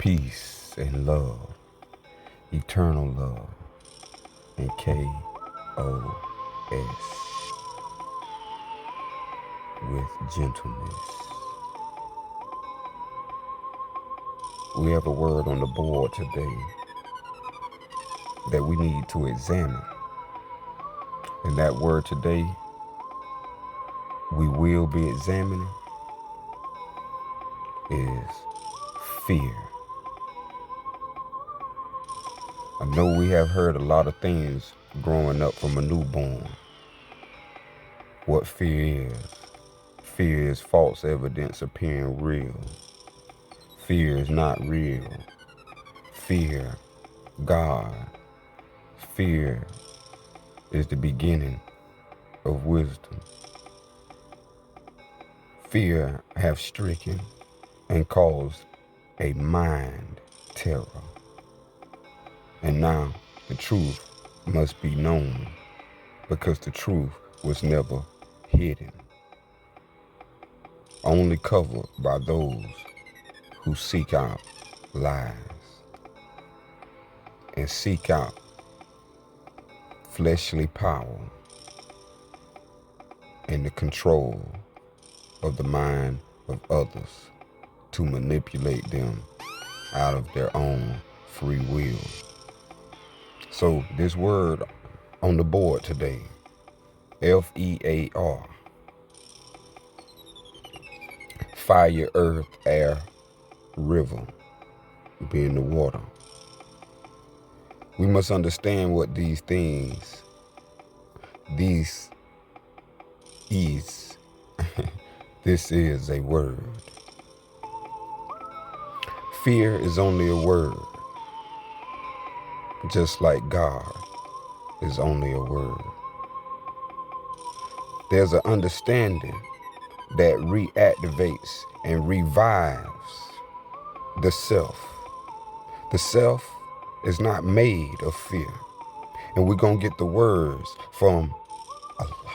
peace and love, eternal love, and KOS with gentleness. We have a word on the board today that we need to examine. And that word today we will be examining is fear. I know we have heard a lot of things growing up from a newborn. What fear is. Fear is false evidence appearing real. Fear is not real. Fear, God. Fear is the beginning of wisdom. Fear have stricken and caused a mind terror. And now the truth must be known because the truth was never hidden. Only covered by those who seek out lies and seek out fleshly power and the control of the mind of others to manipulate them out of their own free will. So this word on the board today, FEAR, fire, earth, air, river, being the water. We must understand what these things, this is a word. Fear is only a word, just like God is only a word. There's an understanding that reactivates and revives the self. The self is not made of fear. And we're going to get the words from Allah,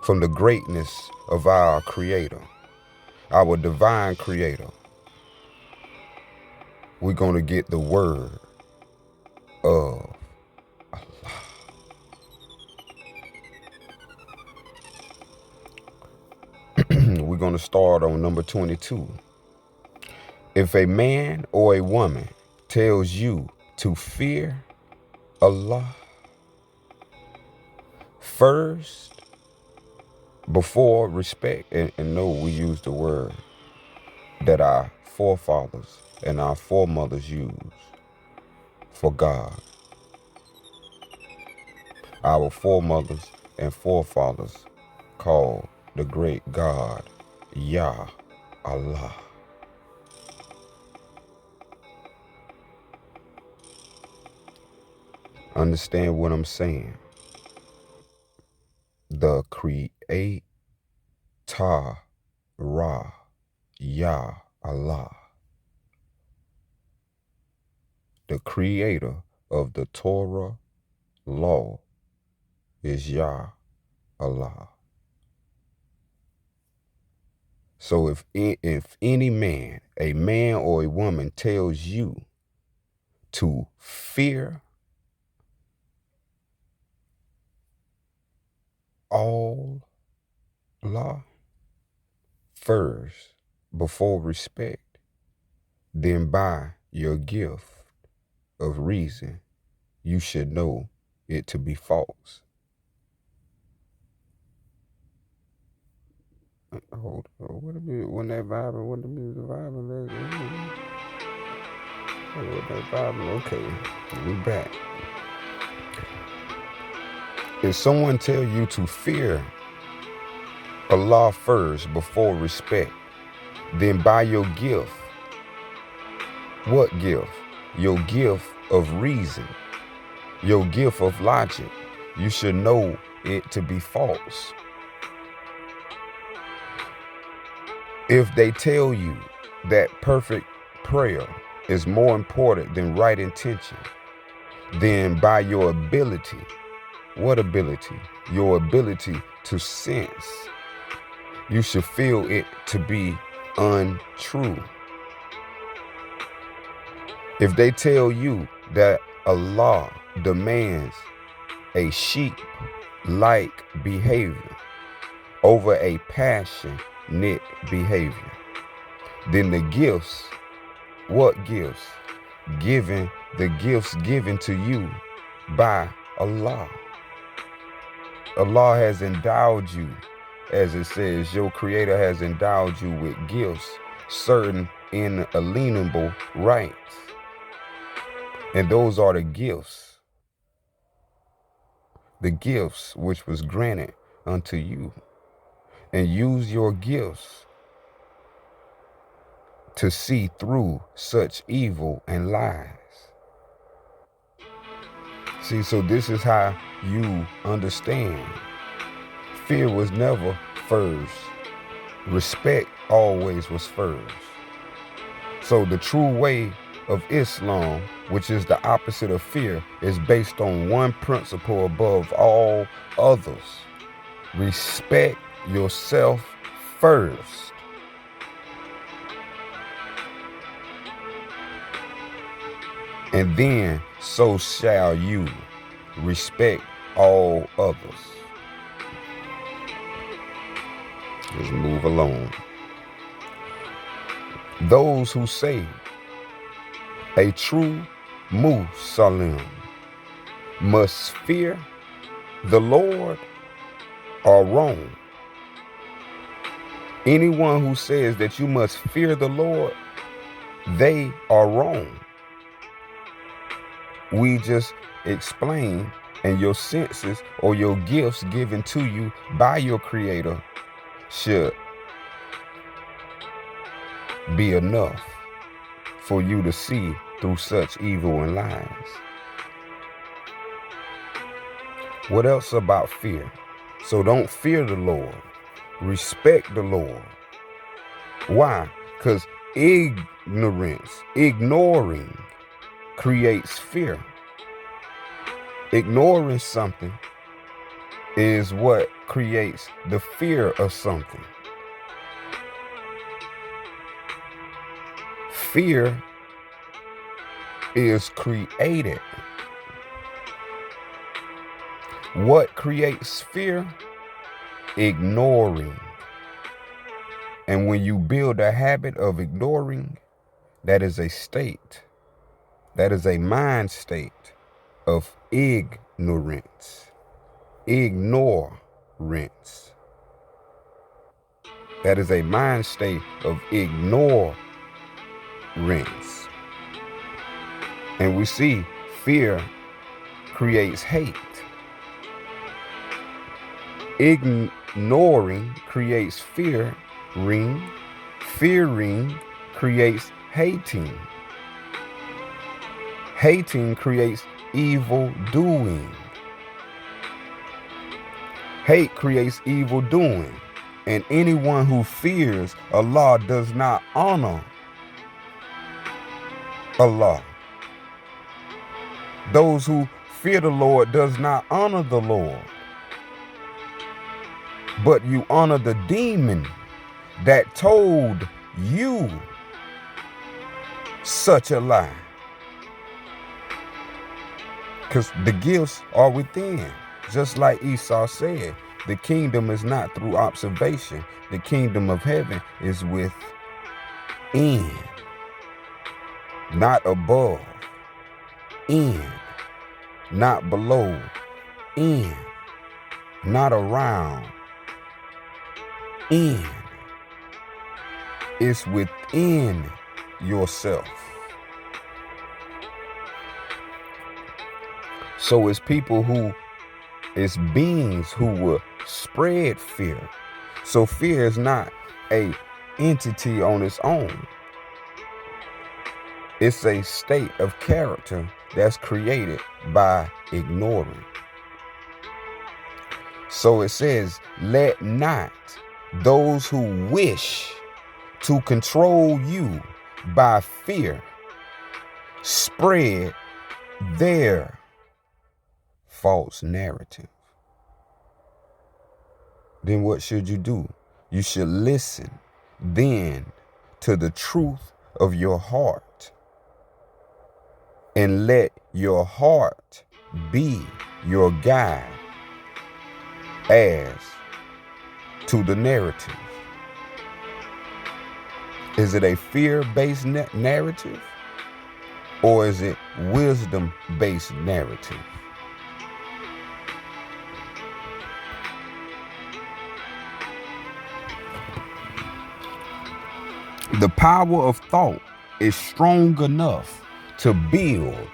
from the greatness of our Creator, our divine Creator. We're going to get the word of Allah. We're going to start on number 22. If a man or a woman tells you to fear Allah first before respect, and know we use the word that our forefathers and our foremothers used for God. Our foremothers and forefathers called the great God Yah Allah. Understand what I'm saying. The Creator, Ra, Yah Allah. The creator of the Torah law is Yah Allah. So if any man, a man or a woman tells you to fear Allah first before respect, then by your gift of reason, you should know it to be false. Hold on, what a minute, when that vibing, when the music vibing, that vibing, okay, we back. If someone tell you to fear Allah first before respect, then by your gift, what gift? Your gift of reason, your gift of logic, you should know it to be false. If they tell you that perfect prayer is more important than right intention, then by your ability, what ability? Your ability to sense, you should feel it to be untrue. If they tell you that Allah demands a sheep-like behavior over a passionate behavior, then the gifts, what gifts? The gifts given to you by Allah. Allah has endowed you, as it says, your Creator has endowed you with gifts, certain inalienable rights. And those are the gifts which was granted unto you. And use your gifts to see through such evil and lies. See, so this is how you understand. Fear was never first. Respect always was first. So the true way of Islam, which is the opposite of fear, is based on one principle above all others. Respect yourself first. And then so shall you respect all others. Let's move along. Those who say a true Muslim must fear the Lord are wrong. Anyone who says that you must fear the Lord, they are wrong. We just explain, and your senses or your gifts given to you by your Creator should be enough for you to see through such evil and lies. What else about fear? So don't fear the Lord. Respect the Lord. Why? Because ignoring creates fear. Ignoring something is what creates the fear of something. Fear is created. What creates fear? Ignoring. And when you build a habit of ignoring, that is a state. That is a mind state of ignorance. Ignorance. That is a mind state of ignorance. And we see fear creates hate. Ignoring creates fearing. Fearing creates hating. Hating creates evil doing. Hate creates evil doing. And anyone who fears Allah does not honor Allah. Those who fear the Lord does not honor the Lord. But you honor the demon that told you such a lie. Because the gifts are within. Just like Esau said, the kingdom is not through observation. The kingdom of heaven is within. Not above. In. Not below. In. Not around. In. It's within yourself. So it's it's beings who will spread fear. So fear is not an entity on its own. It's a state of character that's created by ignoring. So it says, let not those who wish to control you by fear spread their false narrative. Then what should you do? You should listen then to the truth of your heart and let your heart be your guide as to the narrative. Is it a fear-based narrative, or is it wisdom-based narrative? The power of thought is strong enough to build,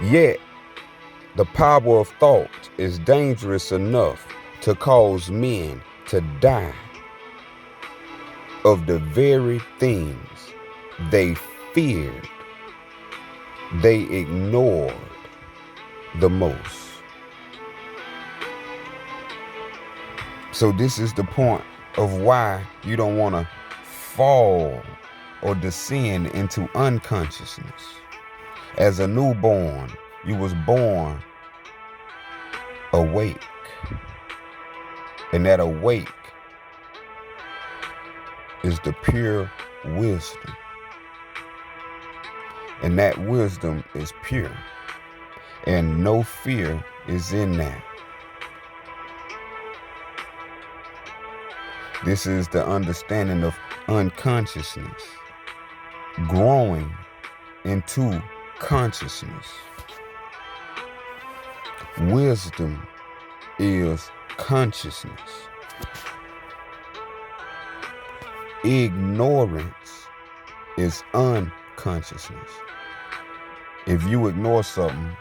yet the power of thought is dangerous enough to cause men to die of the very things they feared, they ignored the most. So this is the point of why you don't want to fall or descend into unconsciousness. As a newborn, you was born awake. And that awake is the pure wisdom. And that wisdom is pure. And no fear is in that. This is the understanding of unconsciousness growing into consciousness. Wisdom is consciousness. Ignorance is unconsciousness. If you ignore something,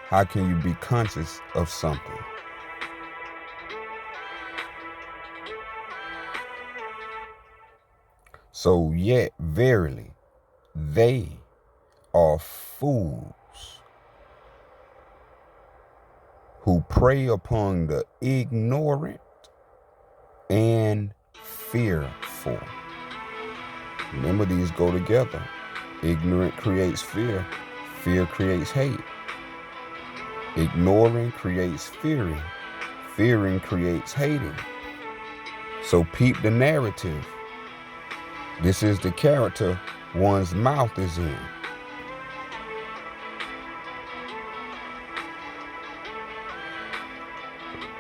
how can you be conscious of something? So yet, verily, they are fools who prey upon the ignorant and fearful. Remember, these go together. Ignorant creates fear. Fear creates hate. Ignoring creates fearing. Fearing creates hating. So peep the narrative. This is the character one's mouth is in.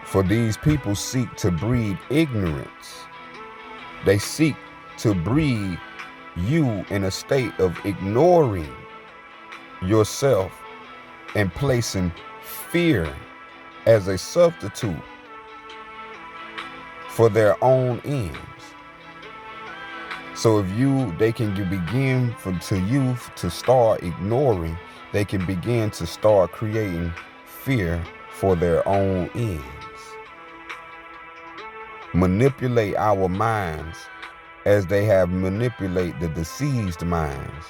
For these people seek to breed ignorance. They seek to breed you in a state of ignoring yourself and placing fear as a substitute for their own ends. So if they can begin to start ignoring, they can begin to start creating fear for their own ends. Manipulate our minds as they have manipulated the deceased minds.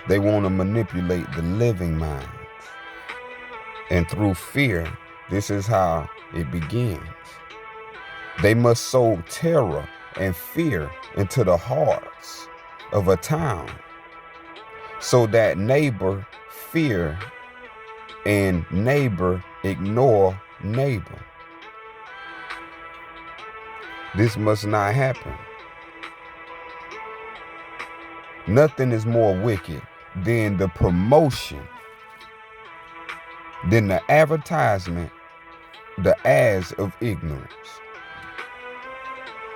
They want to manipulate the living minds. And through fear, this is how it begins. They must sow terror and fear into the hearts of a town so that neighbor fear and neighbor ignore neighbor. This must not happen. Nothing is more wicked than the promotion, than the advertisement, the ads of ignorance.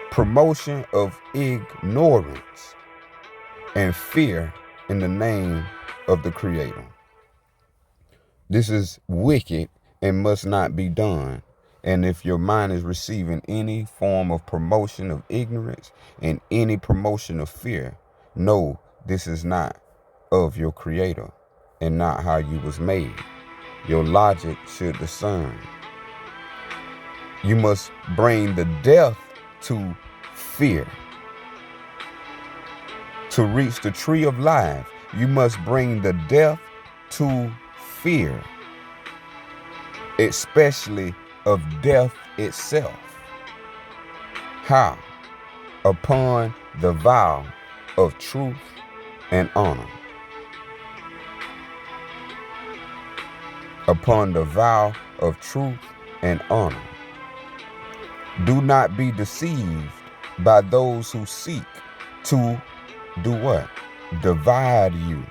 Promotion of ignorance and fear in the name of the Creator. This is wicked and must not be done. And if your mind is receiving any form of promotion of ignorance and any promotion of fear, know this is not of your Creator and not how you was made. Your logic should discern. You must bring the death to fear. To reach the tree of life, you must bring the death to fear, especially of death itself. How? Upon the vow of truth and honor. Upon the vow of truth and honor. Do not be deceived by those who seek to do what? divide you,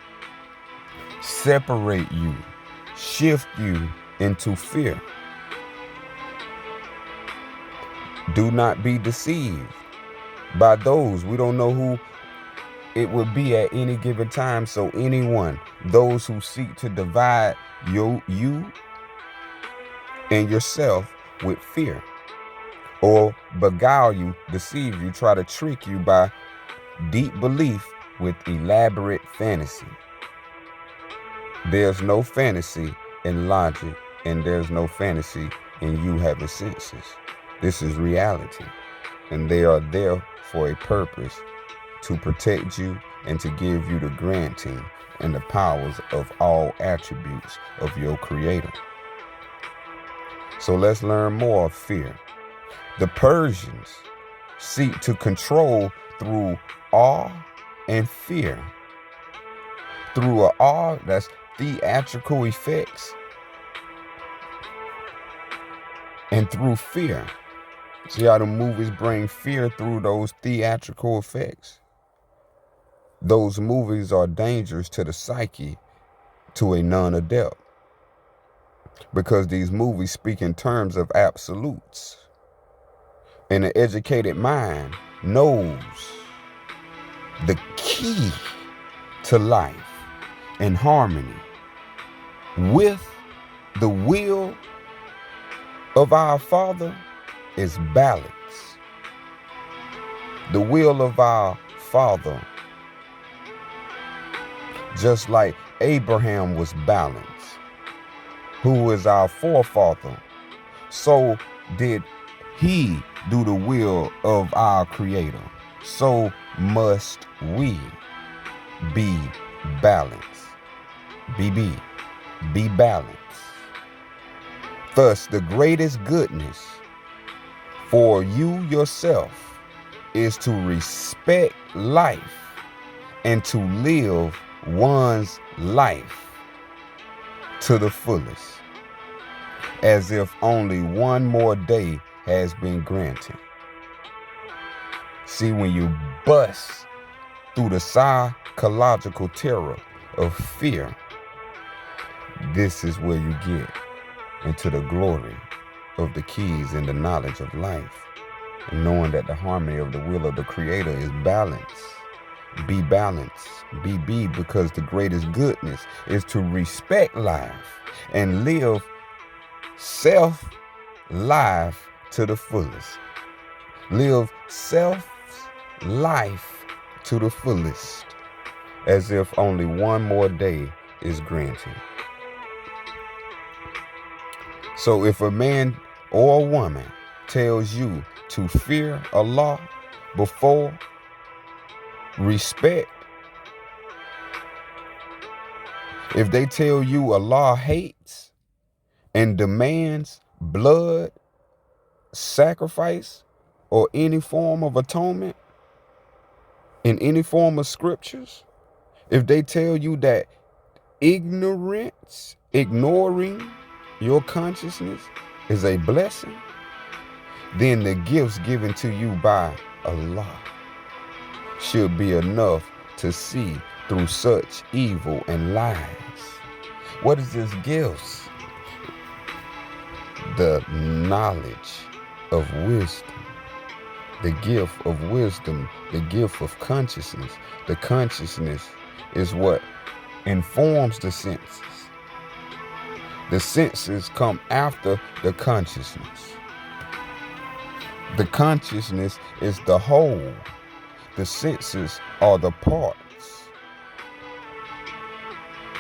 separate you, shift you into fear. Do not be deceived by those. We don't know who it would be at any given time. So anyone, those who seek to divide you and yourself with fear, or beguile you, deceive you, try to trick you by deep belief with elaborate fantasy. There's no fantasy in logic, and there's no fantasy in you having senses. This is reality, and they are there for a purpose, to protect you and to give you the granting and the powers of all attributes of your Creator. So let's learn more of fear. The Persians seek to control through awe and fear. Through awe, that's theatrical effects, and through fear. See how the movies bring fear through those theatrical effects? Those movies are dangerous to the psyche, to a non-adept, because these movies speak in terms of absolutes. And an educated mind knows the key to life and harmony with the will of our Father is balance. The will of our Father, just like Abraham was balanced, who was our forefather, so did he do the will of our Creator. So must we be balanced. Be balanced. Thus, the greatest goodness for you yourself is to respect life and to live one's life to the fullest, as if only one more day has been granted. See, when you bust through the psychological terror of fear, this is where you get into the glory of the keys and the knowledge of life, and knowing that the harmony of the will of the Creator is balance. Be balanced. Be, because the greatest goodness is to respect life and live self-life to the fullest. Live self-life to the fullest, as if only one more day is granted. So if a man or a woman tells you to fear Allah before respect, if they tell you Allah hates and demands blood, sacrifice, or any form of atonement in any form of scriptures, if they tell you that ignorance, ignoring your consciousness is a blessing, then the gifts given to you by Allah should be enough to see through such evil and lies. What is this gifts? The knowledge of wisdom, the gift of wisdom, the gift of consciousness. The consciousness is what informs the senses. The senses come after the consciousness. The consciousness is the whole. The senses are the parts.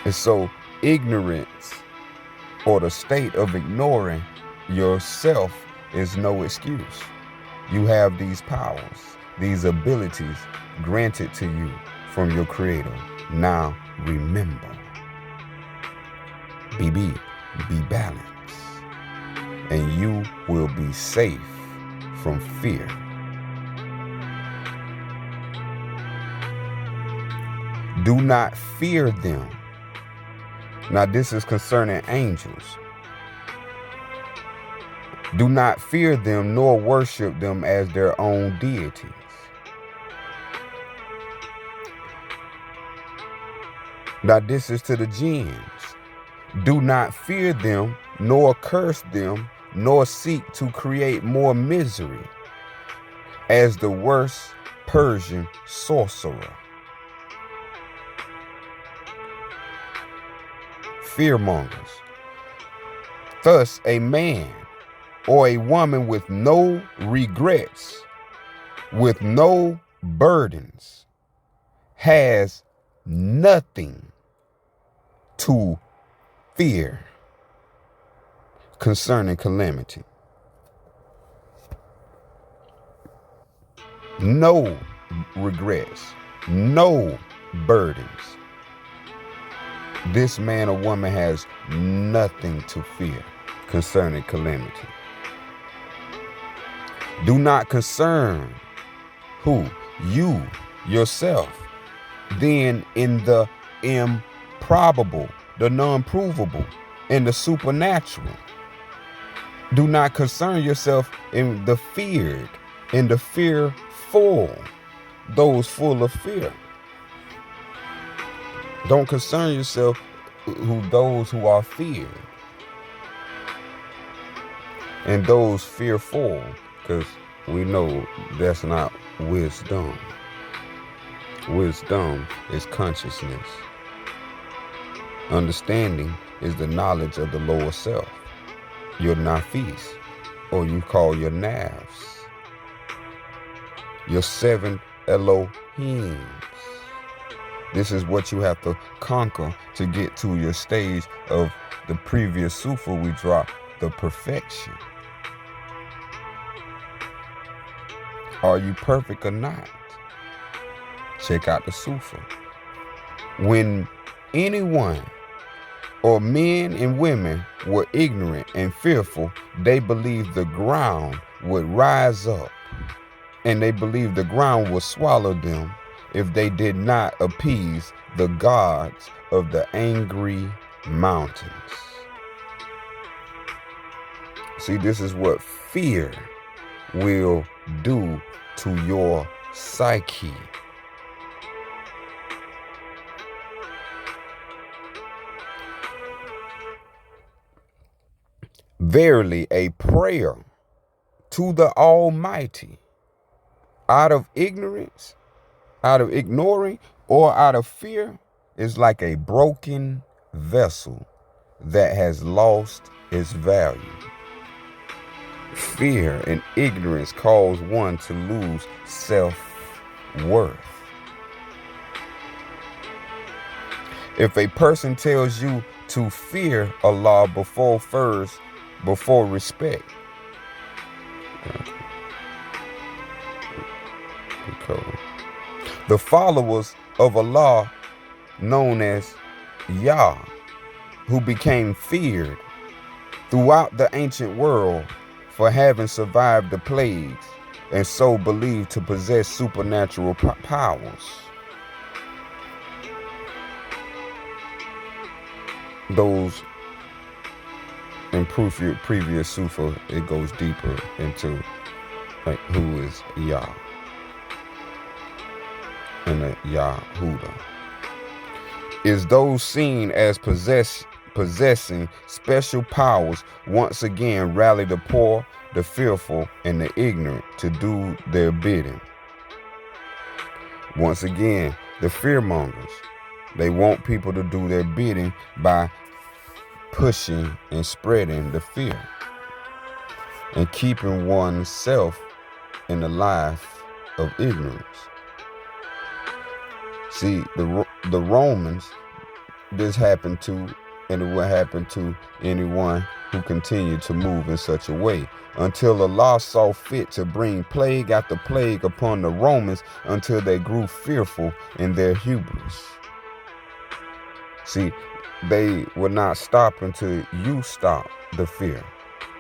And so ignorance, or the state of ignoring yourself, is no excuse. You have these powers, these abilities granted to you from your Creator. Now remember, be balanced, and you will be safe from fear. Do not fear them. Now this is concerning angels. Do not fear them nor worship them as their own deities. Now this is to the jinns. Do not fear them, nor curse them, nor seek to create more misery as the worst Persian sorcerer. Fearmongers. Thus, a man or a woman with no regrets, with no burdens, has nothing to fear concerning calamity. No regrets, no burdens. This man or woman has nothing to fear concerning calamity. Do not concern who? You, yourself. Then in the improbable, the non-provable, and the supernatural. Do not concern yourself in the feared, in the fearful, those full of fear. Don't concern yourself with those who are feared and those fearful, because we know that's not wisdom. Wisdom is consciousness. Understanding is the knowledge of the lower self, your nafis, or you call your nafs, your 7 Elohims. This is what you have to conquer to get to your stage of the previous Sufa we dropped, the perfection. Are you perfect or not? Check out the Sufa. When anyone or men and women were ignorant and fearful, they believed the ground would rise up, and they believed the ground would swallow them if they did not appease the gods of the angry mountains. See, this is what fear will do to your psyche. Verily, a prayer to the Almighty out of ignorance, out of ignoring, or out of fear is like a broken vessel that has lost its value. Fear and ignorance cause one to lose self-worth. If a person tells you to fear Allah before respect, the followers of Allah, known as Yah, who became feared throughout the ancient world for having survived the plagues and so believed to possess supernatural powers. Those in previous Sufa, it goes deeper into like who is Yah and the Yahuda. Is those seen as possessing special powers once again rally the poor, the fearful, and the ignorant to do their bidding. Once again, the fearmongers, they want people to do their bidding by pushing and spreading the fear and keeping oneself in the life of ignorance. See, the Romans, this happened to, and it will happen to anyone who continued to move in such a way, until Allah saw fit to bring plague after plague upon the Romans until they grew fearful in their hubris. See, they would not stop until you stop the fear.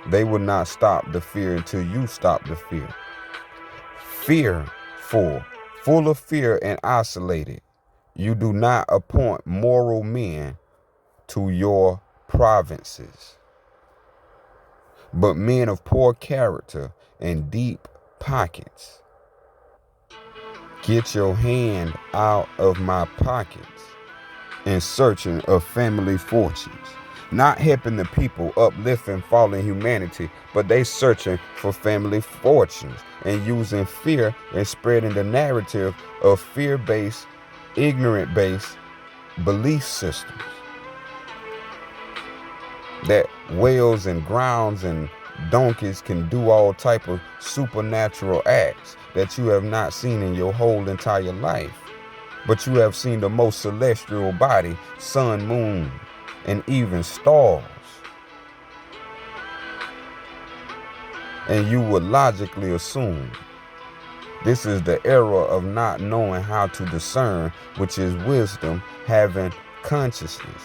They would not stop the fear until you stop the fear. Fearful, full of fear and isolated. You do not appoint moral men to your provinces, but men of poor character and deep pockets. Get your hand out of my pockets. in searching of family fortunes, not helping the people, uplifting fallen humanity, but they searching for family fortunes and using fear and spreading the narrative of fear-based, ignorant-based belief systems that whales and grounds and donkeys can do all type of supernatural acts that you have not seen in your whole entire life. But you have seen the most celestial body, sun, moon, and even stars. And you would logically assume this is the era of not knowing how to discern, which is wisdom having consciousness.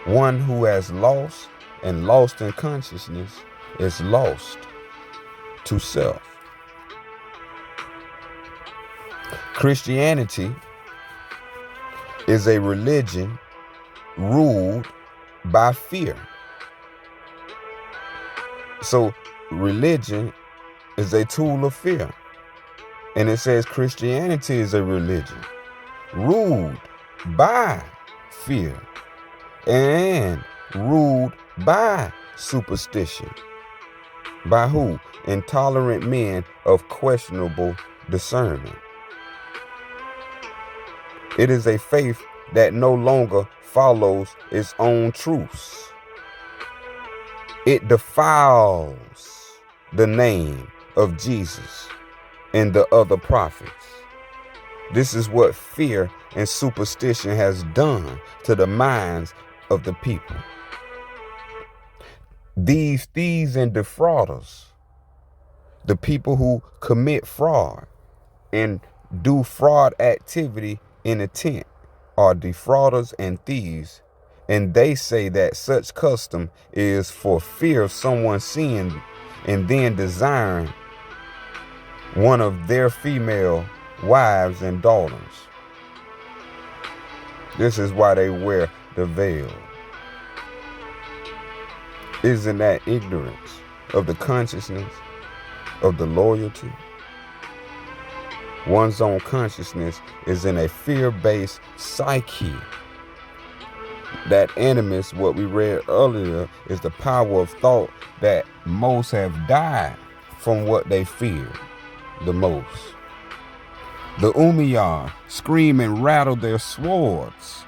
One who has lost and lost in consciousness is lost to self. Christianity is a religion ruled by fear. So religion is a tool of fear. And it says Christianity is a religion ruled by fear and ruled by superstition. By who? Intolerant men of questionable discernment. It is a faith that no longer follows its own truths. It defiles the name of Jesus and the other prophets. This is what fear and superstition has done to the minds of the people. These thieves and defrauders, the people who commit fraud and do fraud activity in intent, are defrauders and thieves, and they say that such custom is for fear of someone seeing and then desiring one of their female wives and daughters. This is why they wear the veil. Isn't that ignorance of the consciousness of the loyalty? One's own consciousness is in a fear-based psyche. That animus, what we read earlier, is the power of thought that most have died from what they feared the most. The Umayyad scream and rattle their swords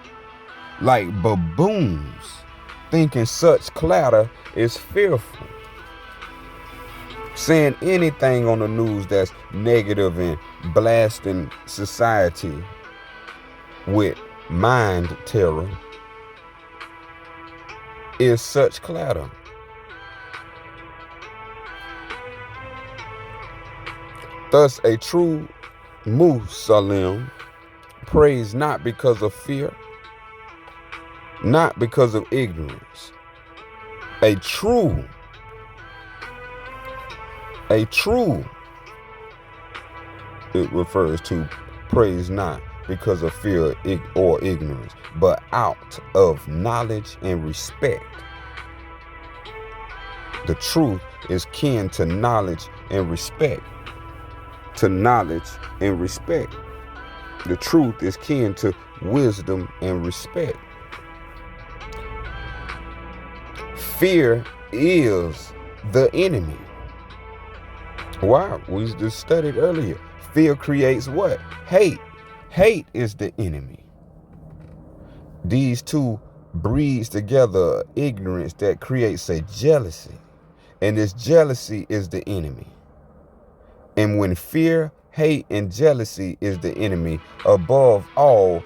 like baboons, thinking such clatter is fearful. Saying anything on the news that's negative and blasting society with mind terror is such clatter. Thus, a true Muslim prays not because of fear, not because of ignorance. A true, it refers to praise not because of fear or ignorance, but out of knowledge and respect. The truth is kin to knowledge and respect. To knowledge and respect. The truth is kin to wisdom and respect. Fear is the enemy. Wow, we just studied earlier. Fear creates what? Hate. Hate is the enemy. These two breeds together ignorance that creates a jealousy. And this jealousy is the enemy. And when fear, hate, and jealousy is the enemy, above all,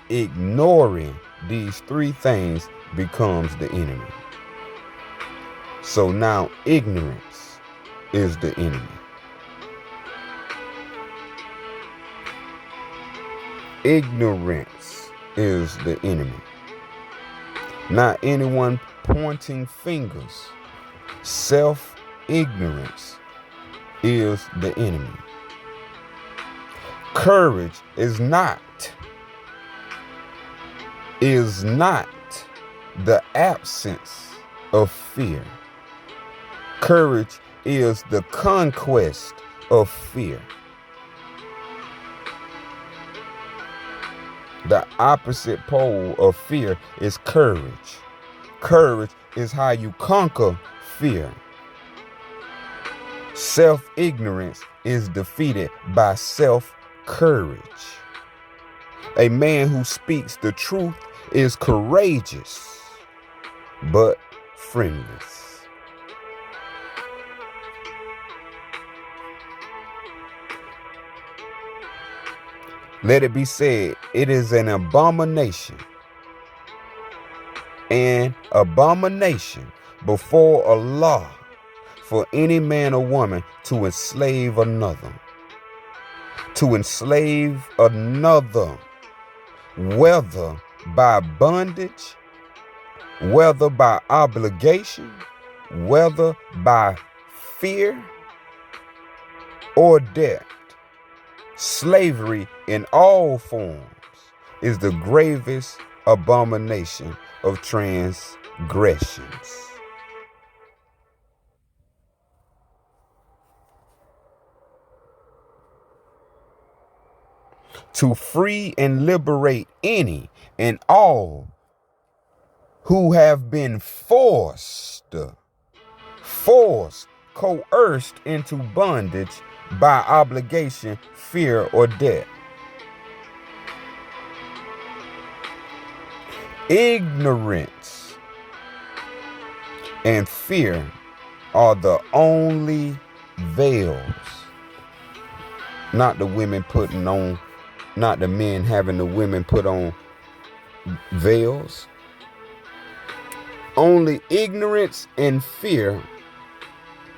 ignoring these three things becomes the enemy. So now ignorance is the enemy. Ignorance is the enemy. Not anyone pointing fingers. Self-ignorance is the enemy. Courage is not the absence of fear. Courage is the conquest of fear. The opposite pole of fear is courage. Courage is how you conquer fear. Self-ignorance is defeated by self-courage. A man who speaks the truth is courageous, but friendless. Let it be said, it is an abomination before Allah for any man or woman to enslave another. To enslave another, whether by bondage, whether by obligation, whether by fear or debt. Slavery in all forms is the gravest abomination of transgressions. To free and liberate any and all who have been coerced into bondage by obligation, fear, or debt. Ignorance and fear are the only veils. Not the women putting on, not the men having the women put on veils. Only ignorance and fear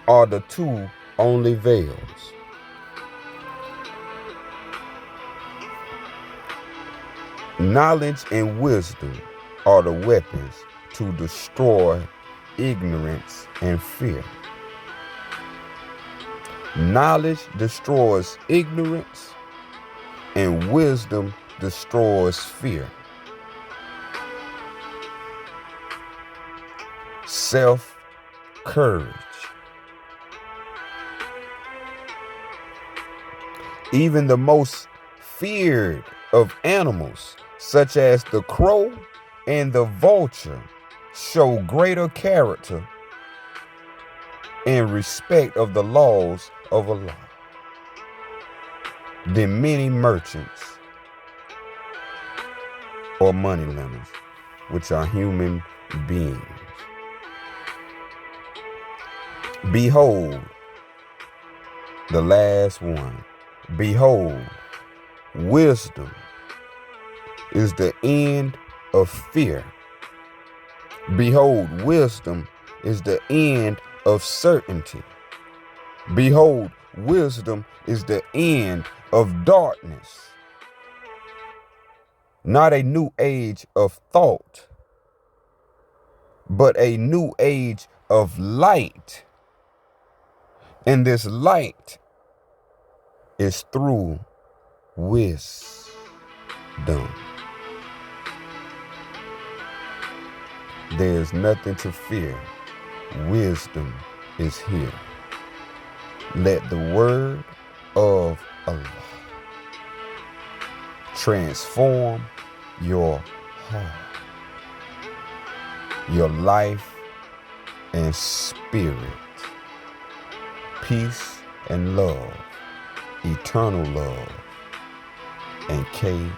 are the two only veils. Knowledge and wisdom are the weapons to destroy ignorance and fear. Knowledge destroys ignorance, and wisdom destroys fear. Self-courage. Even the most feared of animals, such as the crow and the vulture, show greater character and respect of the laws of Allah than many merchants or moneylenders, which are human beings. Behold, the last one. Behold, wisdom is the end of fear. Behold, wisdom is the end of certainty. Behold, wisdom is the end of darkness. Not a new age of thought, but a new age of light. And this light is through wisdom. There's nothing to fear. Wisdom is here. Let the word of Allah transform your heart, your life, and spirit. Peace and love, eternal love, and KOS.